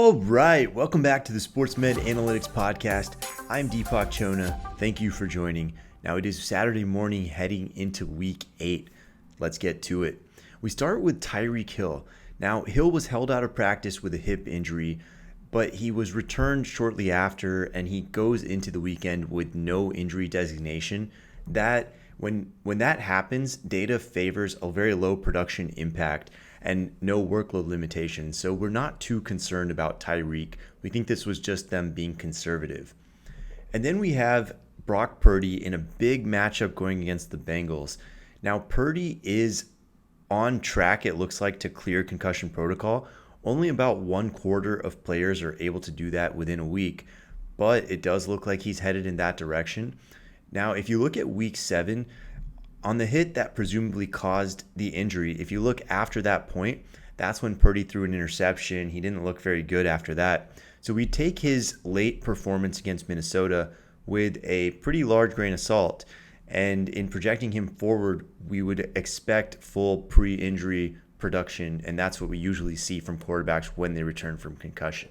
All right, welcome back to the SportsMed Analytics Podcast. I'm Deepak Chona. Thank you for joining. Now it is Saturday morning heading into week 8. Let's get to it. We start with Tyreek Hill. Now Hill was held out of practice with a hip injury, but he was returned shortly after and he goes into the weekend with no injury designation. That when that happens, data favors a very low production impact and no workload limitations. So we're not too concerned about Tyreek. We think this was just them being conservative. And then we have Brock Purdy in a big matchup going against the Bengals. Now Purdy is on track, it looks like, to clear concussion protocol. Only about 1/4 of players are able to do that within a week, but it does look like he's headed in that direction. Now, if you look at week 7, on the hit that presumably caused the injury, if you look after that point, that's when Purdy threw an interception. He didn't look very good after that. So we take his late performance against Minnesota with a pretty large grain of salt. And in projecting him forward, we would expect full pre-injury production. And that's what we usually see from quarterbacks when they return from concussion.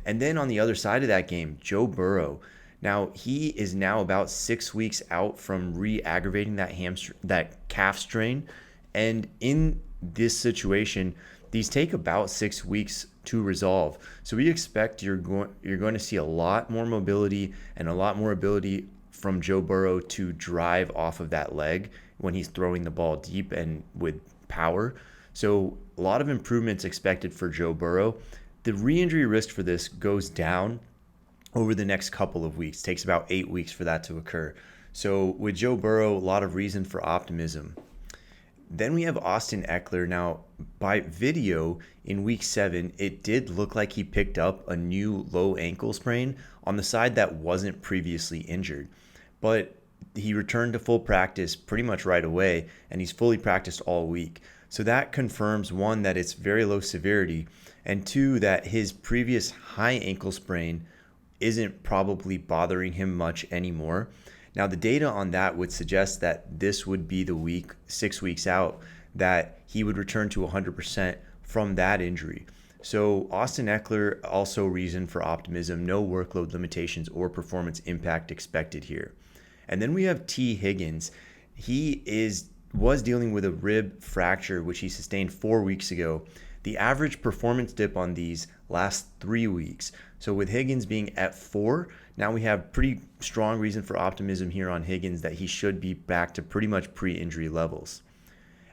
And then on the other side of that game, Joe Burrow. Now, he is now about 6 weeks out from re-aggravating that calf strain. And in this situation, these take about 6 weeks to resolve. So we expect you're going to see a lot more mobility and a lot more ability from Joe Burrow to drive off of that leg when he's throwing the ball deep and with power. So a lot of improvements expected for Joe Burrow. The re-injury risk for this goes down over the next couple of weeks. It takes about 8 weeks for that to occur. So with Joe Burrow, a lot of reason for optimism. Then we have Austin Ekeler. Now, by video in week 7, it did look like he picked up a new low ankle sprain on the side that wasn't previously injured. But he returned to full practice pretty much right away, and he's fully practiced all week. So that confirms, 1, that it's very low severity, and 2, that his previous high ankle sprain isn't probably bothering him much anymore. Now, the data on that would suggest that this would be the week, 6 weeks out, that he would return to 100% from that injury. So Austin Ekeler, also reason for optimism, no workload limitations or performance impact expected here. And then we have T. Higgins. He was dealing with a rib fracture, which he sustained 4 weeks ago. The average performance dip on these lasts 3 weeks. So with Higgins being at 4, now we have pretty strong reason for optimism here on Higgins that he should be back to pretty much pre-injury levels.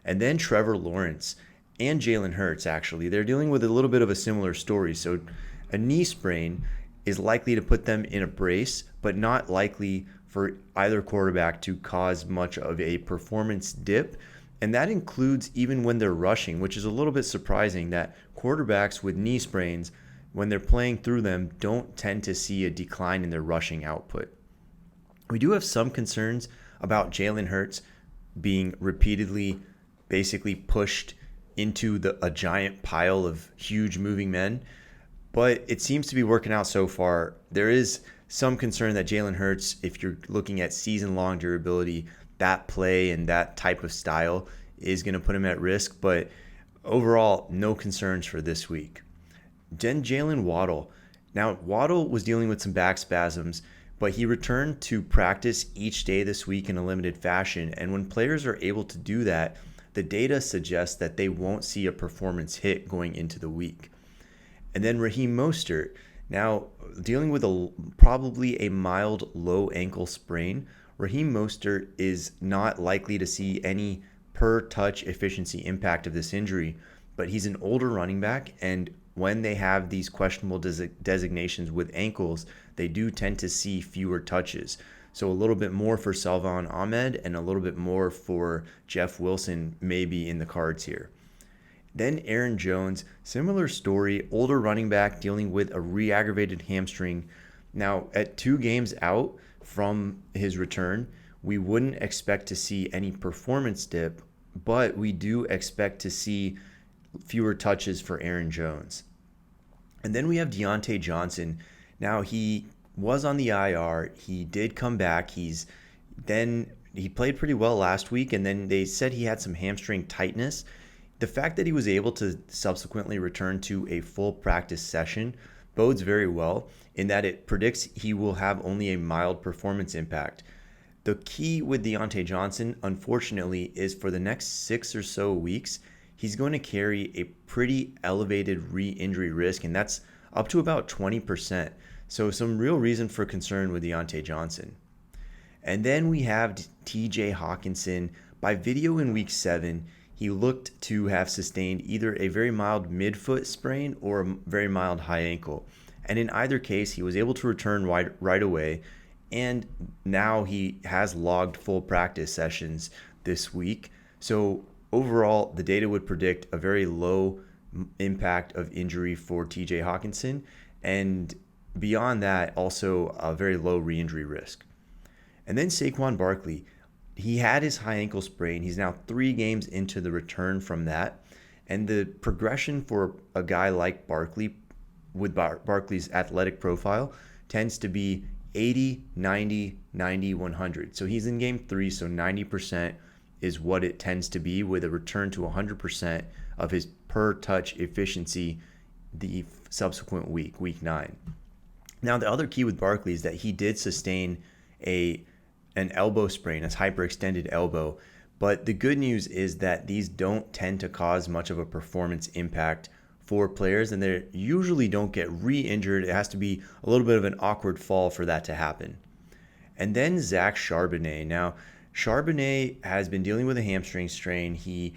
And then Trevor Lawrence and Jalen Hurts, actually, they're dealing with a little bit of a similar story. So a knee sprain is likely to put them in a brace, but not likely for either quarterback to cause much of a performance dip. And that includes even when they're rushing, which is a little bit surprising that quarterbacks with knee sprains, when they're playing through them, don't tend to see a decline in their rushing output. We do have some concerns about Jalen Hurts being repeatedly basically pushed into a giant pile of huge moving men, but it seems to be working out so far. There is some concern that Jalen Hurts, if you're looking at season-long durability, that play and that type of style is going to put him at risk, but overall, no concerns for this week. Then Jalen Waddle. Now, Waddle was dealing with some back spasms, but he returned to practice each day this week in a limited fashion. And when players are able to do that, the data suggests that they won't see a performance hit going into the week. And then Raheem Mostert. Now, dealing with probably a mild low ankle sprain, Raheem Mostert is not likely to see any per touch efficiency impact of this injury, but he's an older running back, and when they have these questionable designations with ankles, they do tend to see fewer touches. So a little bit more for Salvon Ahmed and a little bit more for Jeff Wilson may be in the cards here. Then Aaron Jones, similar story, older running back dealing with a re-aggravated hamstring. Now, at 2 games out from his return, we wouldn't expect to see any performance dip, but we do expect to see fewer touches for Aaron Jones. And then we have Diontae Johnson. Now, he was on the IR. He did come back. He played pretty well last week, and then they said he had some hamstring tightness. The fact that he was able to subsequently return to a full practice session bodes very well in that it predicts he will have only a mild performance impact. The key with Diontae Johnson, unfortunately, is for the next 6 or so weeks, he's going to carry a pretty elevated re-injury risk, and that's up to about 20%. So some real reason for concern with Diontae Johnson. And then we have TJ Hockenson. By video in week 7, he looked to have sustained either a very mild midfoot sprain or a very mild high ankle. And in either case, he was able to return right away. And now he has logged full practice sessions this week. So overall, the data would predict a very low impact of injury for TJ Hockenson. And beyond that, also a very low re-injury risk. And then Saquon Barkley. He had his high ankle sprain. He's now 3 games into the return from that. And the progression for a guy like Barkley, with Barkley's athletic profile, tends to be 80, 90, 90, 100. So he's in game 3, so 90% is what it tends to be, with a return to 100% of his per touch efficiency the subsequent week, week 9. Now, the other key with Barkley is that he did sustain an elbow sprain, a hyperextended elbow. But the good news is that these don't tend to cause much of a performance impact for players, and they usually don't get re-injured. It has to be a little bit of an awkward fall for that to happen. And then Zach Charbonnet. Now, Charbonnet has been dealing with a hamstring strain. He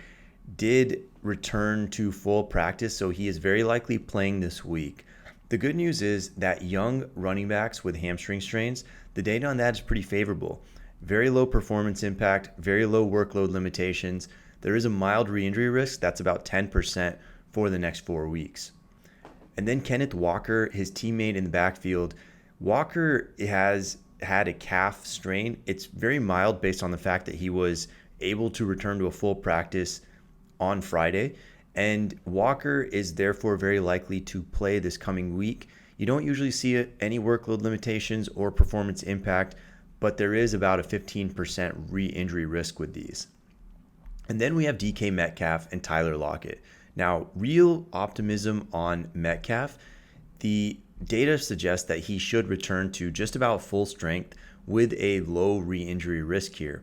did return to full practice, so he is very likely playing this week. The good news is that young running backs with hamstring strains, the data on that is pretty favorable. Very low performance impact, very low workload limitations. There is a mild re-injury risk. That's about 10% for the next 4 weeks. And then Kenneth Walker, his teammate in the backfield. Walker has had a calf strain. It's very mild based on the fact that he was able to return to a full practice on Friday. And Walker is therefore very likely to play this coming week. You don't usually see any workload limitations or performance impact, but there is about a 15% re-injury risk with these. And then we have DK Metcalf and Tyler Lockett. Now, real optimism on Metcalf. The data suggests that he should return to just about full strength with a low re-injury risk here.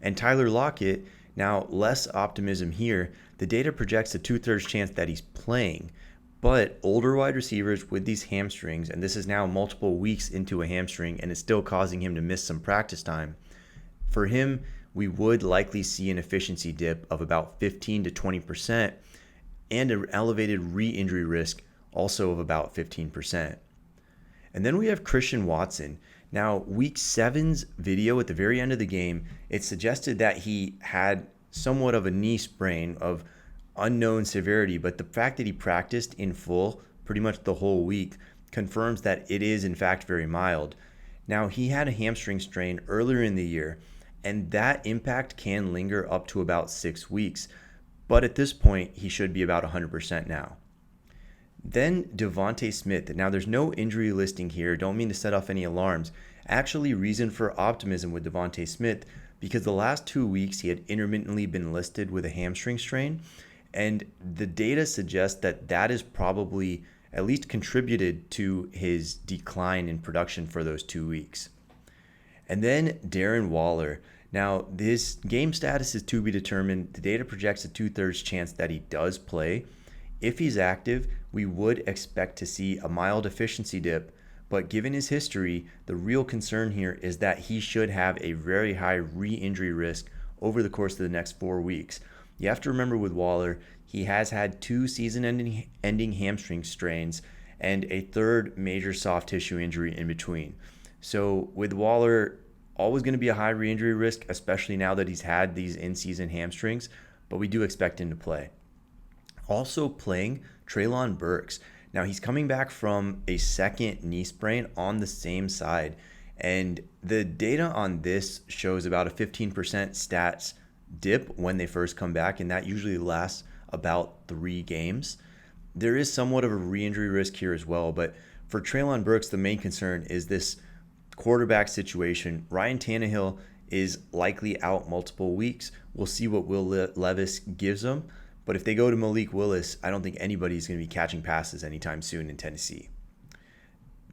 And Tyler Lockett, now less optimism here. The data projects a 2/3 chance that he's playing, but older wide receivers with these hamstrings, and this is now multiple weeks into a hamstring and it's still causing him to miss some practice time. For him, we would likely see an efficiency dip of about 15 to 20% and an elevated re-injury risk also of about 15%. And then we have Christian Watson. Now, week 7's video at the very end of the game, it suggested that he had somewhat of a knee sprain of unknown severity, but the fact that he practiced in full pretty much the whole week confirms that it is in fact very mild. Now, he had a hamstring strain earlier in the year, and that impact can linger up to about 6 weeks, but at this point he should be about 100% now. Then Devonta Smith. Now, there's no injury listing here. Don't mean to set off any alarms. Actually, reason for optimism with Devonta Smith, because the last 2 weeks he had intermittently been listed with a hamstring strain, and the data suggests that that is probably at least contributed to his decline in production for those 2 weeks. And then Darren Waller. Now, this game status is to be determined. The data projects a 2/3 chance that he does play. If he's active, we would expect to see a mild efficiency dip, but given his history, the real concern here is that he should have a very high re-injury risk over the course of the next 4 weeks. You have to remember with Waller, he has had 2 season-ending hamstring strains and a 3rd major soft tissue injury in between. So with Waller, always going to be a high re-injury risk, especially now that he's had these in-season hamstrings, but we do expect him to play. Also playing, Treylon Burks. Now, he's coming back from a second knee sprain on the same side, and the data on this shows about a 15% stats dip when they first come back, and that usually lasts about 3 games. There is somewhat of a re-injury risk here as well, but for Treylon Burks, the main concern is this quarterback situation. Ryan Tannehill is likely out multiple weeks. We'll see what Will Levis gives him, But if they go to Malik Willis, I don't think anybody's going to be catching passes anytime soon in Tennessee.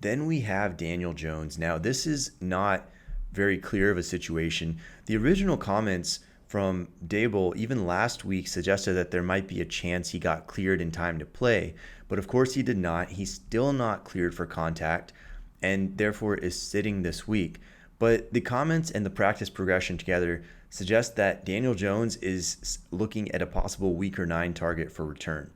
Then we have Daniel Jones. Now, this is not very clear of a situation. The original comments from Dable, even last week, suggested that there might be a chance he got cleared in time to play. But of course he did not. He's still not cleared for contact and therefore is sitting this week. But the comments and the practice progression together suggest that Daniel Jones is looking at a possible week 9 target for return.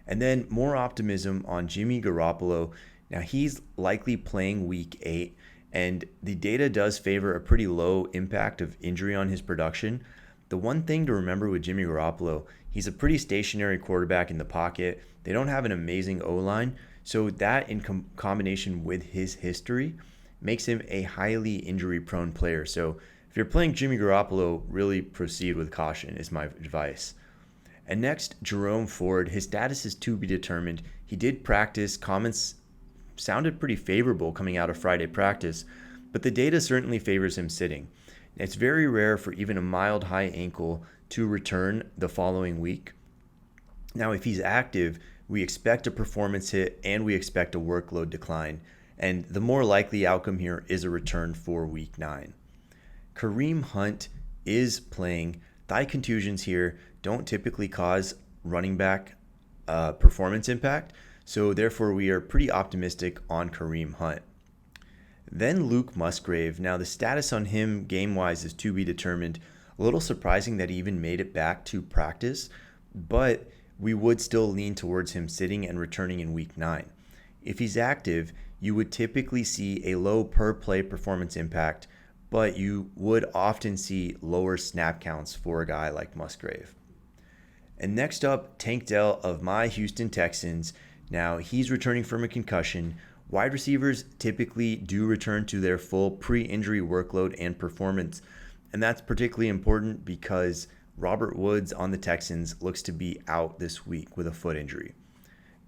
And then more optimism on Jimmy Garoppolo. Now he's likely playing week 8, and the data does favor a pretty low impact of injury on his production. The one thing to remember with Jimmy Garoppolo, he's a pretty stationary quarterback in the pocket. They don't have an amazing O-line, so that in combination with his history makes him a highly injury-prone player. So if you're playing Jimmy Garoppolo, really proceed with caution is my advice. And next, Jerome Ford. His status is to be determined. He did practice. Comments sounded pretty favorable coming out of Friday practice, but the data certainly favors him sitting. It's very rare for even a mild high ankle to return the following week. Now, if he's active, we expect a performance hit and we expect a workload decline. And the more likely outcome here is a return for week 9. Kareem Hunt is playing. Thigh contusions here don't typically cause running back performance impact. So therefore, we are pretty optimistic on Kareem Hunt. Then Luke Musgrave. Now the status on him game-wise is to be determined. A little surprising that he even made it back to practice, but we would still lean towards him sitting and returning in week 9. If he's active, you would typically see a low per play performance impact, but you would often see lower snap counts for a guy like Musgrave. And next up, Tank Dell of my Houston Texans. Now, he's returning from a concussion. Wide receivers typically do return to their full pre-injury workload and performance, and that's particularly important because Robert Woods on the Texans looks to be out this week with a foot injury.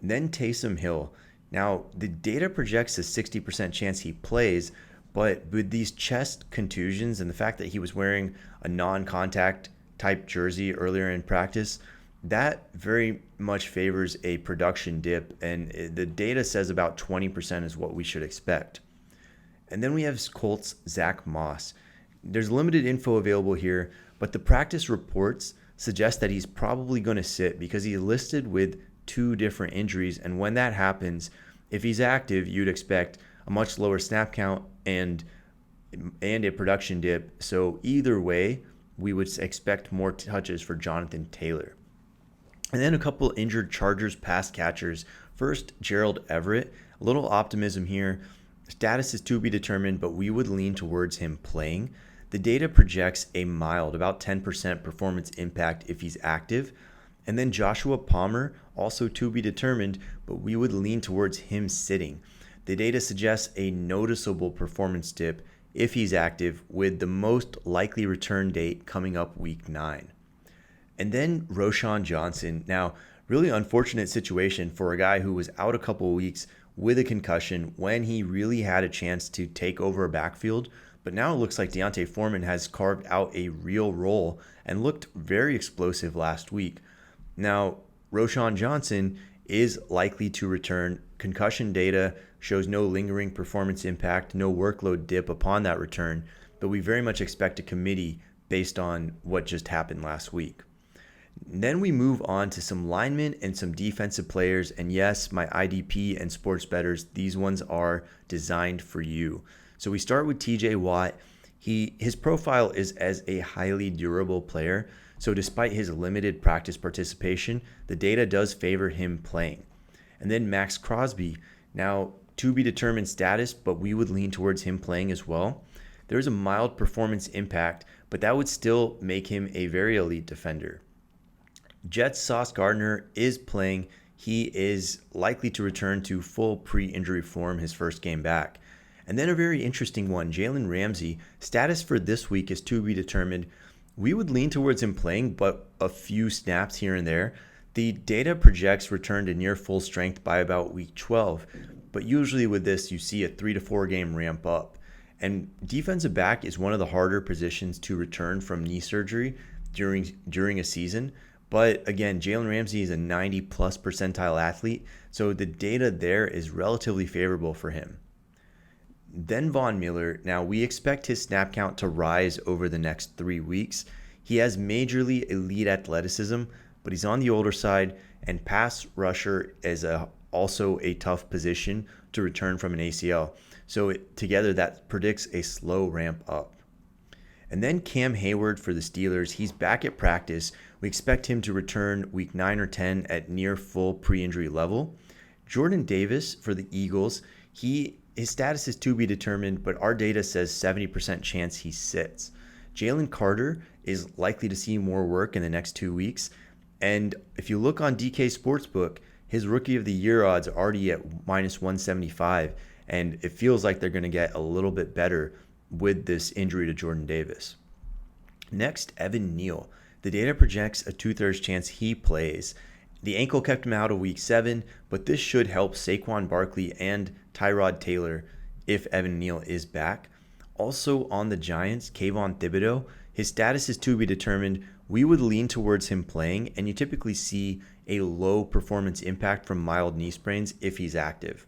And then Taysom Hill. Now, the data projects a 60% chance he plays, but with these chest contusions and the fact that he was wearing a non-contact type jersey earlier in practice, that very much favors a production dip, and the data says about 20% is what we should expect. And then we have Colts' Zack Moss. There's limited info available here, but the practice reports suggest that he's probably going to sit because he's listed with 2 different injuries, and when that happens, if he's active, you'd expect a much lower snap count and a production dip. So either way, we would expect more touches for Jonathan Taylor. And then a couple injured Chargers pass catchers. First, Gerald Everett. A little optimism here. Status is to be determined, but we would lean towards him playing. The data projects a mild, about 10% performance impact if he's active. And then Joshua Palmer, also to be determined, but we would lean towards him sitting. The data suggests a noticeable performance dip if he's active, with the most likely return date coming up week 9. And then Roschon Johnson. Now, really unfortunate situation for a guy who was out a couple of weeks with a concussion when he really had a chance to take over a backfield. But now it looks like D'Onta Foreman has carved out a real role and looked very explosive last week. Now, Roschon Johnson is likely to return. Concussion data shows no lingering performance impact, no workload dip upon that return, but we very much expect a committee based on what just happened last week. Then we move on to some linemen and some defensive players. And yes, my IDP and sports bettors, these ones are designed for you. So we start with TJ Watt. His profile is as a highly durable player. So despite his limited practice participation, the data does favor him playing. And then Maxx Crosby. Now, to be determined status, but we would lean towards him playing as well. There's a mild performance impact, but that would still make him a very elite defender. Jets' Sauce Gardner is playing. He is likely to return to full pre-injury form his first game back. And then a very interesting one, Jalen Ramsey. Status for this week is to be determined. We would lean towards him playing, but a few snaps here and there. The data projects return to near full strength by about week 12, but usually with this, you see a 3 to 4 game ramp up. And defensive back is one of the harder positions to return from knee surgery during a season. But again, Jalen Ramsey is a 90 plus percentile athlete, so the data there is relatively favorable for him. Then Von Miller. Now we expect his snap count to rise over the next 3 weeks. He has majorly elite athleticism, but he's on the older side, and pass rusher is also a tough position to return from an ACL. So together that predicts a slow ramp up. And then Cam Hayward for the Steelers. He's back at practice. We expect him to return week 9 or 10 at near full pre-injury level. Jordan Davis for the Eagles. His status is to be determined, but our data says 70% chance he sits. Jalen Carter is likely to see more work in the next 2 weeks. And if you look on DK Sportsbook, his Rookie of the Year odds are already at minus 175, and it feels like they're going to get a little bit better with this injury to Jordan Davis. Next, Evan Neal. The data projects a 2/3 chance he plays. The ankle kept him out of week 7, but this should help Saquon Barkley and Tyrod Taylor if Evan Neal is back. Also on the Giants, Kayvon Thibodeaux. His status is to be determined. We would lean towards him playing, and you typically see a low performance impact from mild knee sprains if he's active.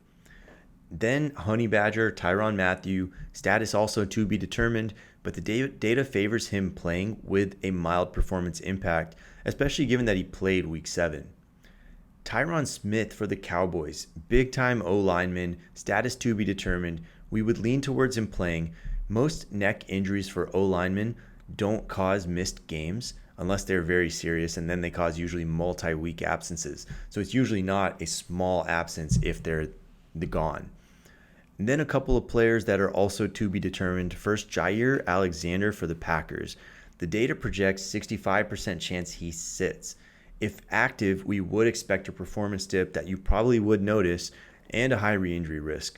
Then Honey Badger, Tyrann Mathieu, status also to be determined, but the data favors him playing with a mild performance impact, especially given that he played week 7. Tyron Smith for the Cowboys, big-time O-lineman, status to be determined. We would lean towards him playing. Most neck injuries for O-linemen don't cause missed games unless they're very serious, and then they cause usually multi-week absences. So it's usually not a small absence if they're gone. And then a couple of players that are also to be determined. First, Jaire Alexander for the Packers. The data projects 65% chance he sits. If active, we would expect a performance dip that you probably would notice and a high re-injury risk.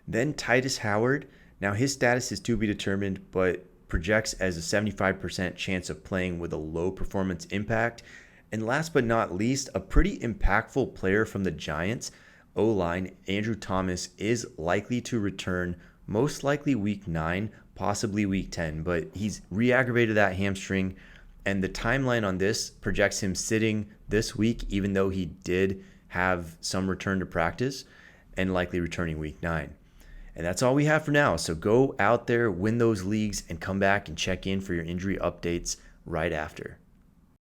Then Tytus Howard. Now his status is to be determined, but projects as a 75% chance of playing with a low performance impact. And last but not least, a pretty impactful player from the Giants, O-line, Andrew Thomas, is likely to return, most likely week 9, possibly week 10, but he's re-aggravated that hamstring, and the timeline on this projects him sitting this week, even though he did have some return to practice, and likely returning week 9. And that's all we have for now, so go out there, win those leagues, and come back and check in for your injury updates right after.